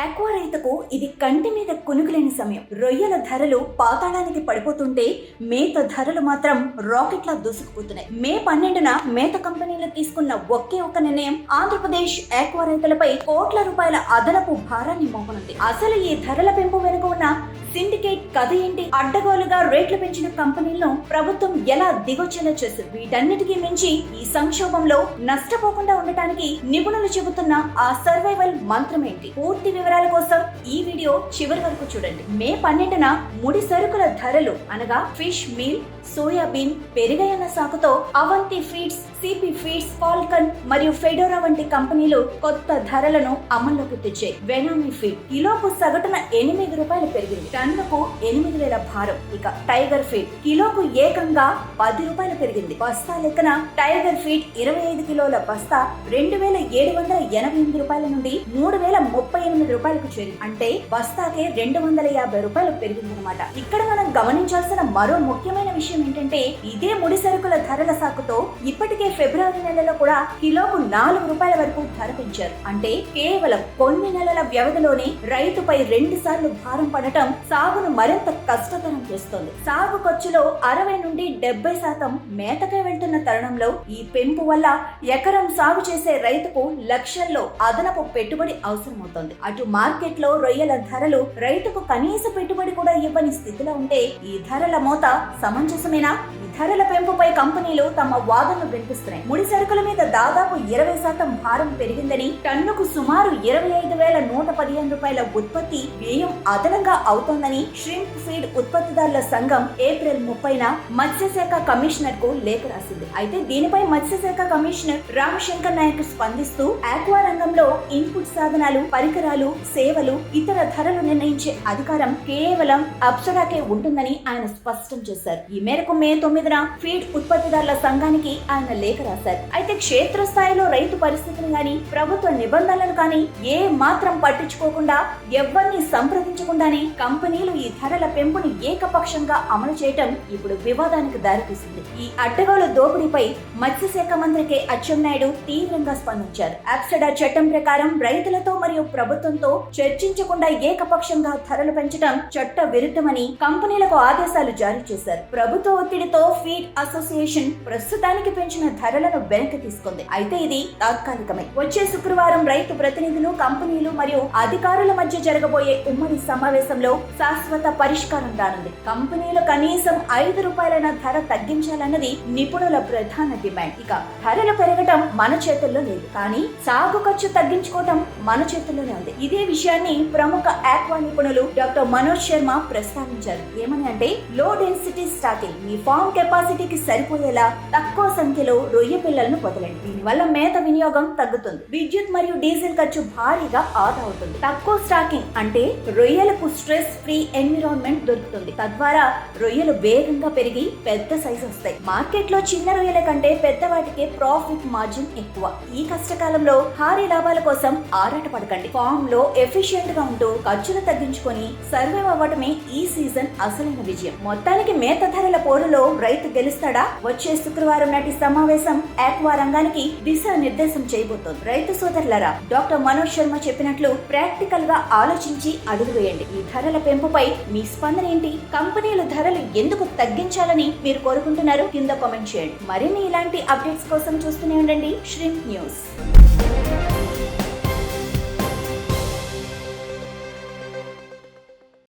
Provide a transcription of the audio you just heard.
Aqua రైతుకు ఇది కంటి మీద కునుకులేని సమయం. రొయ్యల ధరలు పాతాళానికి పడిపోతుంటే మేత ధరలు మాత్రం రాకెట్లా దూసుకుపోతున్నాయి. మే 12న మేత కంపెనీలు తీసుకున్న ఒకే ఒక్క నిర్ణయం ఆంధ్రప్రదేశ్ ఆక్వా రైతులపై కోట్ల రూపాయల అదనపు భారాన్ని మోపనుంది. అసలు ఈ ధరల పెంపు వెనుక ఉన్న సిండికేట్ కథ ఏంటి? అడ్డగోలుగా రేట్లు పెంచిన కంపెనీలను ప్రభుత్వం ఎలా దిగొచ్చేలా చేసింది? వీటన్నిటికీ మించి ఈ సంక్షోభంలో నష్టపోకుండా ఉండటానికి నిపుణులు చెబుతున్న ఆ సర్వైవల్ మంత్రం ఏంటి? పూర్తి వివరాల కోసం ఈ వీడియో చివరి వరకు చూడండి. మే 12న ముడి సరుకుల ధరలు అనగా ఫిష్ మీల్, సోయాబీన్ పెరిగాయన్న సాకుతో Avanti feeds, CP feeds, Falcon మరియు ఫెడోరా వంటి కంపెనీలు కొత్త ధరలను అమల్లోకి తెచ్చాయి. వెనామీ ఫీడ్ కిలోకు సగటున 8 రూపాయలు పెరిగింది. టన్నుకు 8,000 భారం. ఇక టైగర్ ఫీడ్ కిలోకు ఏకంగా 10 రూపాయలు పెరిగింది. బస్తా లెక్కన టైగర్ ఫీడ్ 25 కిలోల బస్తా 2,788 రూపాయల నుండి 3,038 రూపాయలకు చేరింది. అంటే బస్తాకే 250 రూపాయలు పెరిగిందన్నమాట. ఇక్కడ మనం గమనించాల్సిన మరో ముఖ్యమైన విషయం ఏంటంటే ఇదే ముడి సరుకుల ధరల సాకుతో ఇప్పటికే ఫిబ్రవరి నెలలో కూడా కిలోకు 4 రూపాయల వరకు ధర పెంచారు. అంటే కేవలం కొన్ని నెలల వ్యవధిలోనే రైతుపై 2 సార్లు భారం పడటం సాగును మరింత కష్టతరం చేస్తోంది. సాగు ఖర్చులో 60 నుండి 70% మేతకే వెళ్తున్న తరుణంలో ఈ పెంపు వల్ల ఎకరం సాగు చేసే రైతుకు లక్షల్లో అదనపు పెట్టుబడి అవసరమవుతోంది. అటు మార్కెట్ లో రొయ్యల ధరలు రైతుకు కనీస పెట్టుబడి కూడా ఇవ్వని స్థితిలో ఉంటే ఈ ధరల మోత సమంజసమేనా? ఈ ధరల పెంపుపై కంపెనీలు తమ వాదనలు వినిపిస్తున్నాయి. ముడి సరుకుల మీద దాదాపు 20% భారం పెరిగిందని, టన్నుకు సుమారు 25,115 రూపాయల ఉత్పత్తి వ్యయం అదనంగా అవుతోందని ష్రింప్ ఫీడ్ ఉత్పత్తిదారుల సంఘం ఏప్రిల్ 30న మత్స్యశాఖ కమిషనర్ కు లేఖ రాసింది. అయితే దీనిపై మత్స్యశాఖ కమిషనర్ రామశంకర్ నాయక్ స్పందిస్తూ ఆక్వా రంగంలో ఇన్పుట్ సాధనాలు, పరికరాలు, సేవలు, ఇతర ధరలు నిర్ణయించే అధికారం కేవలం అప్సరాకే ఉంటుందని ఆయన స్పష్టం చేశారు. ఈ మేరకు మే 9న ఫీడ్ ఉత్పత్తిదారుల సంఘానికి ఆయన లేఖ రాశారు. అయితే క్షేత్రస్థాయిలో రైతు పరిస్థితిని గాని, ప్రభుత్వ నిబంధనలను కానీ ఏ మాత్రం పట్టించుకోకుండా, ఎవరిని సంప్రదించకుండానే కంపెనీలు ఈ ధరల పెంపుని ఏకపక్షంగా అమలు చేయటం ఇప్పుడు వివాదానికి దారితీసింది. ఈ అడ్డగోలు దోపిడీపై మత్స్యశాఖ మంత్రి కె అచ్చెన్నాయుడు తీవ్రంగా స్పందించారు. అప్సడా చట్టం ప్రకారం రైతులతో మరియు ప్రభుత్వంతో చర్చించకుండా ఏకపక్షంగా ధరలు పెంచడం చట్ట విరుద్ధమని కంపెనీలకు ఆదేశాలు జారీ చేశారు. ప్రభుత్వ ఒత్తిడితో ఫీడ్ అసోసియేషన్ ప్రస్తుతానికి పెంచిన ధరలను వెనక్కి తీసుకుంది. అయితే ఇది తాత్కాలికమే. వచ్చే శుక్రవారం రైతు ప్రతినిధులు, కంపెనీలు మరియు అధికారుల మధ్య జరగబోయే ఉమ్మడి సమావేశంలో శాశ్వత పరిష్కారం రానుంది. కంపెనీలు కనీసం 5 రూపాయలైన ధర తగ్గించాలన్నది నిపుణుల ప్రధాన డిమాండ్. ఇక ధరలు పెరగటం మన చేతుల్లో లేదు, కానీ సాగు ఖర్చు తగ్గించుకోవటం మన చేతుల్లోనే ఉంది. ఇదే విషయాన్ని ప్రముఖ ఆక్వా నిపుణులు డాక్టర్ మనోజ్ శర్మ ప్రస్తావించారు. ఏమని అంటే, లో డెన్సిటీ స్టాకింగ్, మీ ఫామ్ కెపాసిటీకి సరిపోయేలా తక్కువ సంఖ్యలో రొయ్య పిల్లలను వదలండి. దీనివల్ల మేత వినియోగం తగ్గుతుంది, విద్యుత్ మరియు డీజిల్ ఖర్చు భారీగా ఆదా అవుతుంది. తక్కువ స్టాకింగ్ అంటే రొయ్యలకు స్ట్రెస్ ఫ్రీ ఎన్విరాన్మెంట్ దొరుకుతుంది. తద్వారా రొయ్యలు వేగంగా పెరిగి పెద్ద సైజు వస్తాయి. మార్కెట్ లో చిన్న రొయ్యల కంటే పెద్ద వాటికే ప్రాఫిట్ మార్జిన్ ఎక్కువ. ఈ కష్టకాలంలో భారీ లాభాల కోసం ఆరాట పడకండి. ఫామ్ లో ఎఫిషియెంట్ గా ఉంటూ ఖర్చులు తగ్గించుకొని సర్వైవ్ అవ్వటమే ఈ సీజన్ అసలైన విజయం. మొత్తానికి మేత ధరల పోరులో రైతు గెలుస్తాడా? వచ్చే శుక్రవారం నాటి సమావేశం ఆక్వా రంగానికి దిశానిర్దేశం చేయబోతోంది. రైతు సోదరులారా, డాక్టర్ మనోజ్ శర్మ చెప్పినట్లు ప్రాక్టికల్ గా ఆలోచించి అడుగు వేయండి. ఈ ధరల పెంపుపై మీ స్పందన ఏంటి? కంపెనీలు ధరలు ఎందుకు తగ్గించాలని మీరు కోరుకుంటున్నారు? కింద కామెంట్ చేయండి. మరిన్ని ఇలాంటి అప్డేట్స్ కోసం చూస్తూనే ఉండండి ష్రింప్ న్యూస్.